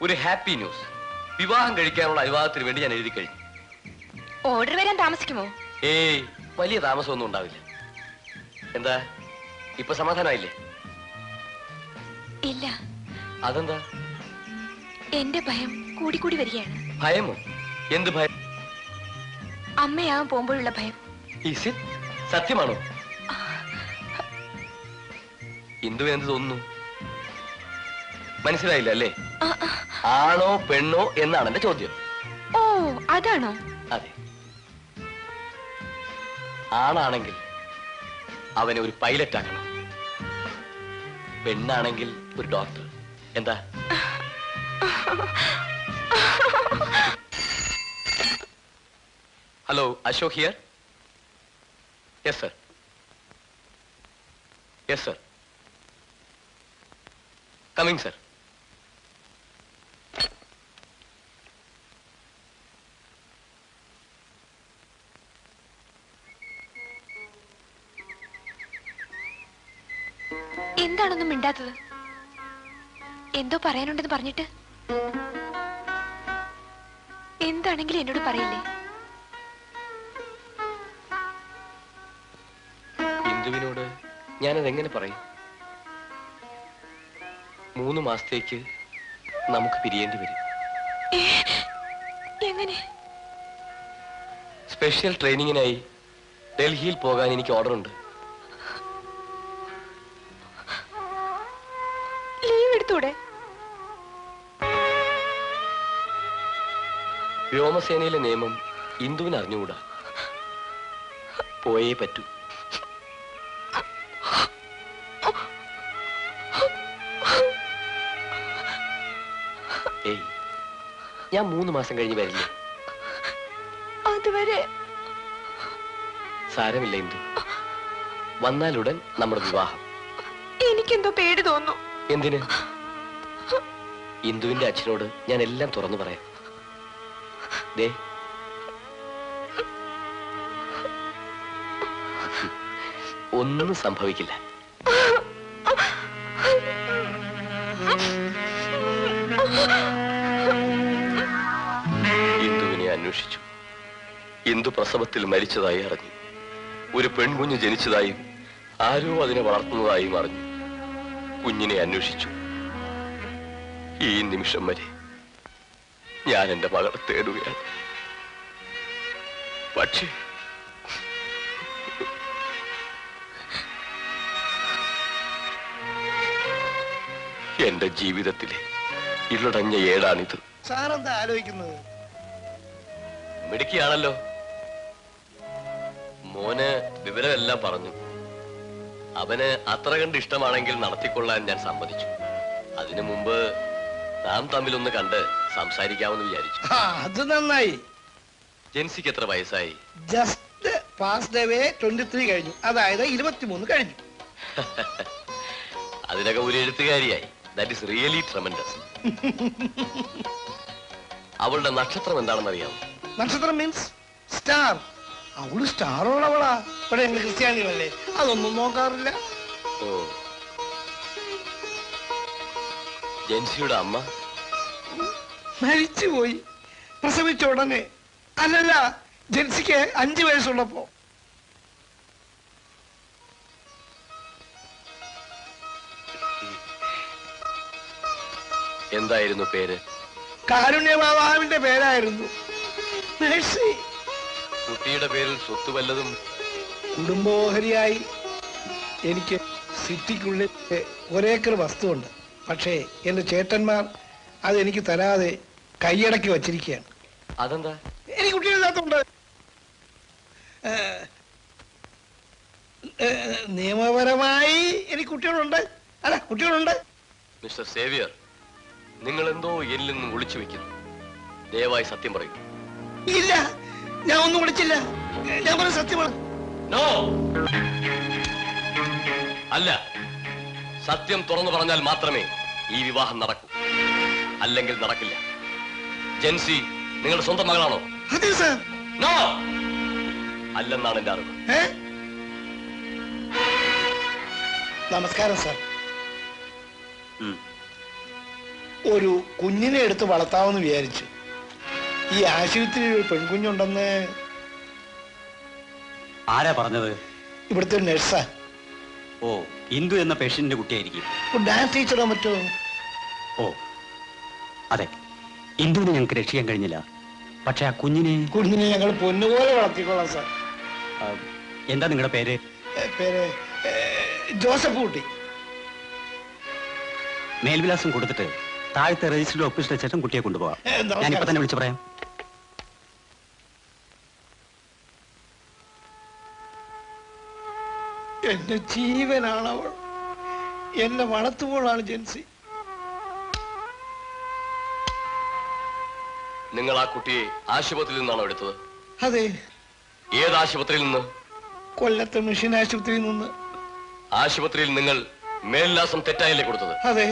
ഒരു happy news. വിവാഹം കഴിക്കാനുള്ള അനുവാദത്തിന് വേണ്ടി ഞാൻ എഴുതി കഴിഞ്ഞു. ഓർഡർ വരാൻ താമസിക്കുമോ? ഏയ്, വലിയ താമസമൊന്നും ഉണ്ടാവില്ല. എന്താ ഇപ്പൊ സമാധാനമായില്ലേ? ഇല്ല. അതെന്താ? എന്റെ ഭയം കൂടിക്കൂടി വരികയാണ്. ഭയമോ? എന്ത് ഭയം? അമ്മയാവാൻ പോകുമ്പോഴുള്ള ഭയം. സത്യമാണോ? ഇന്ദുവിന് എന്ത് തോന്നുന്നു? മനസ്സിലായില്ല അല്ലേ? ആണോ പെണ്ണോ എന്നാണ് എന്റെ ചോദ്യം. ഓ, അതാണോ? അതെ. ആണാണെങ്കിൽ അവനെ ഒരു പൈലറ്റ് ആക്കണം, പെണ്ണാണെങ്കിൽ ഒരു ഡോക്ടർ. എന്താ? Hello, Ashok here. Yes sir. Yes sir. Coming sir. എന്താണൊന്നും മിണ്ടാത്തത്? എന്തോ പറയാനുണ്ടെന്ന് പറഞ്ഞിട്ട്. എന്താണെങ്കിലും എന്നോട് പറയില്ലേ? ഇന്ദുവിനോട് ഞാനതെങ്ങനെ പറയും? 3 മാസത്തേക്ക് നമുക്ക് പിരിയേണ്ടി വരും. എങ്ങനെ? സ്പെഷ്യൽ ട്രെയിനിങ്ങിനായി ഡൽഹിയിൽ പോകാൻ എനിക്ക് ഓർഡർ ഉണ്ട്. ലീവ് എടുത്തൂടെ? വ്യോമസേനയിലെ നിയമം ഇന്ദുവിന് അറിഞ്ഞുകൂടാ. പോയേ പറ്റൂ. ഏയ്, ഞാൻ 3 മാസം കഴിഞ്ഞ് വരില്ലേ? അതുവരെ സാരമില്ല ഇന്ദു, വന്നാലുടൻ നമ്മുടെ വിവാഹം. എനിക്കെന്തോ പേടി തോന്നുന്നു. എന്തിന്? ഇന്ദുവിന്റെ അച്ഛനോട് ഞാൻ എല്ലാം തുറന്നു പറയാം. ദേ, ഒന്നും സംഭവിക്കില്ല. ഇന്ദുവിനെ അന്വേഷിച്ചു. ഇന്ദു പ്രസവത്തിൽ മരിച്ചതായി അറിഞ്ഞു. ഒരു പെൺകുഞ്ഞ് ജനിച്ചതായും ആരോ അതിനെ വളർത്തുന്നതായും അറിഞ്ഞു. കുഞ്ഞിനെ അന്വേഷിച്ചു. ഈ നിമിഷം വരെ ഞാൻ എന്റെ മകളെ തേടുകയാണ്. പക്ഷേ എന്റെ ജീവിതത്തിലെ ഇരുളടഞ്ഞ ഏടാണിത്. സാറെന്താ ആലോചിക്കുന്നത്? മിടുക്കിയാണല്ലോ. മോന് വിവരമെല്ലാം പറഞ്ഞു. അവന് അത്ര കണ്ട് ഇഷ്ടമാണെങ്കിൽ നടത്തിക്കൊള്ളാൻ ഞാൻ സമ്മതിച്ചു. അതിനു മുമ്പ് നാം തമ്മിലൊന്ന് കണ്ട് സംസാരിക്കാമെന്ന് വിചാരിച്ചു. അത് നന്നായി. ജെൻസിക്ക് എത്ര വയസ്സായി? ജസ്റ്റ് പാസ്ഡ് അവേ 23 കഴിഞ്ഞു. അതായത് 23 കഴിഞ്ഞു. അതിനൊക്കെ ഒരു എഴുത്തുകാരിയായി. That is really tremendous. അവളുടെ നക്ഷത്രം എന്താണെന്ന് അറിയാമോ? നക്ഷത്രം മീൻസ് സ്റ്റാർ. അവള് സ്റ്റാർ ഉള്ളവളാ. ഇവിടെ ഞങ്ങൾ ക്രിസ്ത്യാനികളല്ലേ, അതൊന്നും നോക്കാറില്ല. ഓ, ജെൻസിയുടെ അമ്മ മരിച്ചുപോയി പ്രസവിച്ച ഉടനെ. അല്ലല്ല, ജെൻസിക്ക് 5 വയസ്സുള്ളപ്പോ. എന്തായിരുന്നു പേര്? കാരുണ്യമാതാവിന്റെ പേരായിരുന്നു. മേഴ്സി. കുട്ടിയുടെ പേരിൽ സ്വത്ത് വല്ലതും? കുടുംബോഹരിയായി എനിക്ക് സിറ്റിക്കുള്ളിൽ 1 ഏക്കർ വസ്തുവുണ്ട്. പക്ഷേ എന്റെ ചേട്ടന്മാർ അതെനിക്ക് തരാതെ കൈയടക്കി വച്ചിരിക്കുകയാണ്. അതെന്താ? എനിക്ക് കുട്ടികളില്ലാത്തതുണ്ട്. നിയമപരമായി എനിക്ക് കുട്ടികളുണ്ട്. അല്ല, കുട്ടികളുണ്ട്. മിസ്റ്റർ സേവിയർ, നിങ്ങൾ എന്തോ എന്നിൽ നിന്നും ഒളിച്ചു വെക്കുന്നു. ദയവായി സത്യം പറയൂ. ഇല്ല, ഞാൻ ഒന്നും വിളിച്ചില്ല. ഞാൻ പറഞ്ഞ സത്യമാണ്. നോ, അല്ല. സത്യം തുറന്നു പറഞ്ഞാൽ മാത്രമേ ഈ വിവാഹം നടക്കൂ. അല്ലെങ്കിൽ നടക്കില്ല. ജെൻസി നിങ്ങളുടെ സ്വന്തം മകളാണോ? അതെ സർ. നോ, അല്ലെന്നാണ് എന്റെ അറിവ്. നമസ്കാരം സർ. ഒരു കുഞ്ഞിനെ എടുത്ത് വളർത്താമെന്ന് വിചാരിച്ചു. ഈ ആശുപത്രിയിൽ ഒരു പെൺകുഞ്ഞുണ്ടെന്ന് ആരാ പറഞ്ഞത്? ഇവിടുത്തെ ഒരു നഴ്സാ. ഓ, ഇന്ദു എന്ന പേഷ്യന്റിന്റെ കുട്ടിയായിരിക്കും. ഡാൻസ് ടീച്ചറോ മറ്റോ? ഓ അതെ, ഇന്ദുവിനെ ഞങ്ങൾക്ക് രക്ഷിക്കാൻ കഴിഞ്ഞില്ല. പക്ഷെ ആ കുഞ്ഞിനെ ഞങ്ങൾ പൊന്നുപോലെ വളർത്തിക്കൊള്ളാം സാർ. എന്താ നിങ്ങളുടെ പേര്? പേര് ജോസഫ് കുട്ടി. മേൽവിലാസം കൊടുത്തിട്ട് താഴത്തെ രജിസ്റ്ററിൽ ഒപ്പിച്ച ശേഷം കുട്ടിയെ കൊണ്ടുപോകാം. ഞാനിപ്പോ തന്നെ വിളിച്ചു പറയാം. എന്റെ ജീവനാണ് അവൾ. എന്നെ വളർത്തുമ്പോഴാണ് ജെൻസി. നിങ്ങൾ ആ കുട്ടിയെ ആശുപത്രിയിൽ നിന്നാണോ എടുത്തത്? അതെ. ഏത് ആശുപത്രിയിൽ നിന്ന്? കൊല്ലത്തെ മിഷൻ ആശുപത്രിയിൽ നിന്ന്. ആശുപത്രിയിൽ നിങ്ങൾ മേൽവിലാസം തെറ്റായല്ലേ കൊടുത്തത്? അതെ.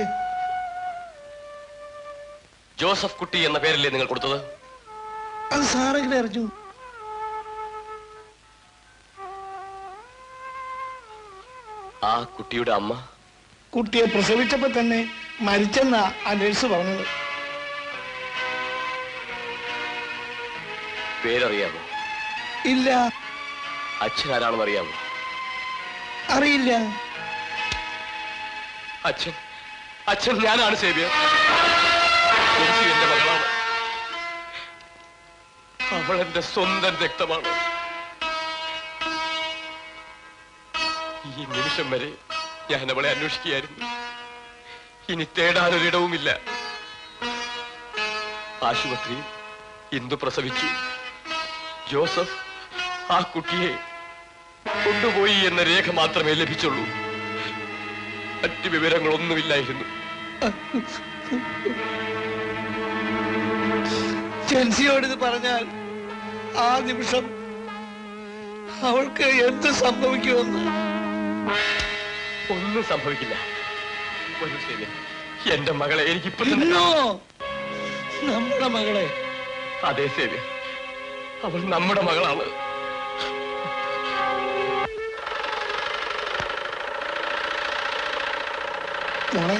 ജോസഫ് കുട്ടി എന്ന പേരല്ലേ നിങ്ങൾ കൊടുത്തത്? അത് സാറെങ്ങനെ അറിഞ്ഞു? ആ കുട്ടിയുടെ അമ്മ കുട്ടിയെ പ്രസവിച്ചപ്പോ തന്നെ മരിച്ചെന്നാ ആ നഴ്സ് പറഞ്ഞത്. പേരറിയാമോ? ഇല്ല. അച്ഛൻ ആരാണെന്ന് അറിയാമോ? അറിയില്ല. അച്ഛൻ ഞാനാണ് സേവ്യർ. എന്റെ മകളാണ്. അവൾ എന്റെ സ്വന്തം രക്തമാണ്. ഈ നിമിഷം വരെ ഞാൻ അവളെ അന്വേഷിക്കുകയായിരുന്നു. ഇനി തേടാനൊരിടവുമില്ല. ആശുപത്രിയിൽ ഇന്ദു പ്രസവിച്ചു. ജോസഫ് ആ കുട്ടിയെ കൊണ്ടുപോയി എന്ന രേഖ മാത്രമേ ലഭിച്ചുള്ളൂ. മറ്റു വിവരങ്ങളൊന്നുമില്ലായിരുന്നു. ജെൻസിയോട് ഇത് പറഞ്ഞാൽ ആ നിമിഷം അവൾക്ക് എന്ത് സംഭവിക്കുമെന്ന്. ഒന്നും സംഭവിക്കില്ല. എന്റെ മകളെ എനിക്കിപ്പോ നമ്മുടെ മകളെ. അതെ സേവ്യ, അവൾ നമ്മുടെ മകളാണ്. മോളെ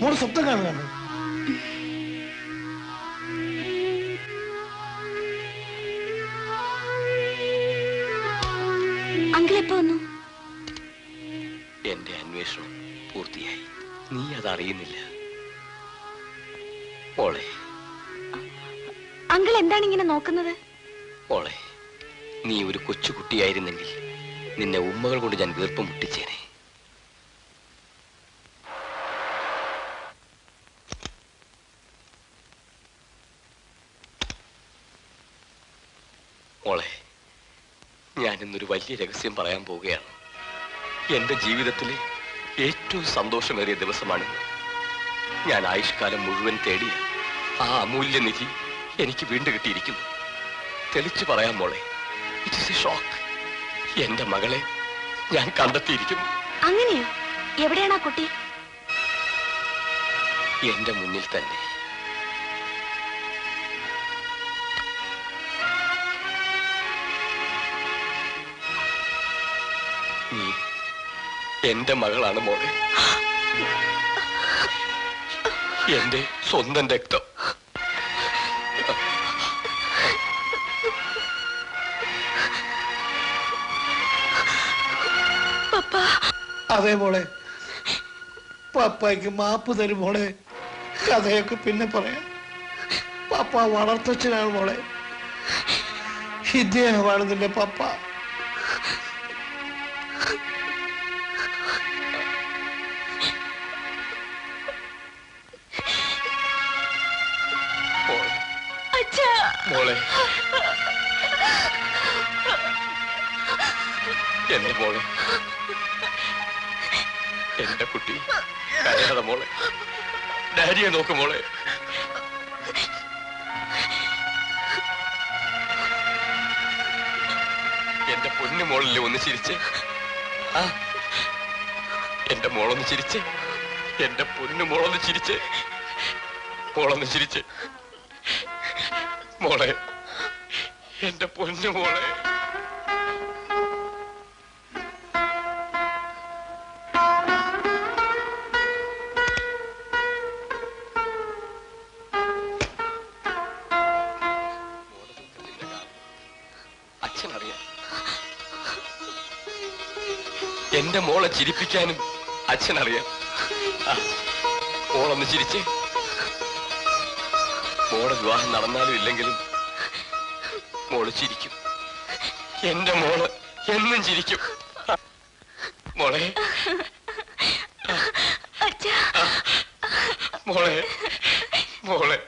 മോളെ സ്വപ്നം കാണുകയാണ്. അങ്കിൾ എപ്പോ വന്നു? എന്റെ അന്വേഷണം പൂർത്തിയായി. നീ അതറിയുന്നില്ല മോളെ. അങ്കിൾ എന്താണ് ഇങ്ങനെ നോക്കുന്നത്? മോളെ, നീ ഒരു കൊച്ചുകുട്ടിയായിരുന്നെങ്കിൽ നിന്നെ ഉമ്മകൾ കൊണ്ട് ഞാൻ വീർപ്പ് മുട്ടിച്ചേനെ. മോളെ, ഞാൻ ഇന്നൊരു വലിയ രഹസ്യം പറയാൻ പോവുകയാണ്. എന്റെ ജീവിതത്തിലെ ഏറ്റവും സന്തോഷമേറിയ ദിവസമാണിന്ന്. ഞാൻ ആയുഷ്കാലം മുഴുവൻ തേടിയ ആ അമൂല്യനിധി എനിക്ക് വീണ്ടും കിട്ടിയിരിക്കുന്നു. തെളിച്ചു പറയാം മോളെ, ഇറ്റ് ഈസ് എ ഷോക്ക്. എന്റെ മകളെ ഞാൻ കണ്ടെത്തിയിരിക്കുന്നു. അങ്ങനെയോ? എവിടെയാണ് ആ കുട്ടി? എന്റെ മുന്നിൽ തന്നെ. നീ എന്റെ മകളാണ് മോളെ. എന്റെ സ്വന്തം രക്തം. അതെ മോളെ, പപ്പായ്ക്ക് മാപ്പ് തരും മോളെ. കഥയൊക്കെ പിന്നെ പറയാം. പപ്പ വളർത്തച്ഛനാണ് മോളെ. ഇദ്ദേഹമാണ് നിന്റെ പപ്പ. മോളെ, എന്റെ മോളെ, എന്റെ കുട്ടി കരയാതെ മോളെ. ഡാഡിയെ നോക്ക് മോളെ. എന്റെ പൊന്നു മോളല്ലേ ഒന്ന് ചിരിച്ച്. ആ, എന്റെ മോളൊന്ന് ചിരിച്ച്. എന്റെ പൊന്നു മോളൊന്ന് ചിരിച്ച്. മോളൊന്ന് ചിരിച്ച്. മോളെ, എന്റെ പൊന്നു മോളെ. എന്റെ മോളെ ചിരിപ്പിക്കാനും അച്ഛനറിയാം. മോളൊന്ന് ചിരിച്ചേ. മോളെ വിവാഹം നടന്നാലും ഇല്ലെങ്കിലും മോള് ചിരിക്കും. എന്റെ മോള് എന്നും ചിരിക്കും. മോളെ മോളെ മോളെ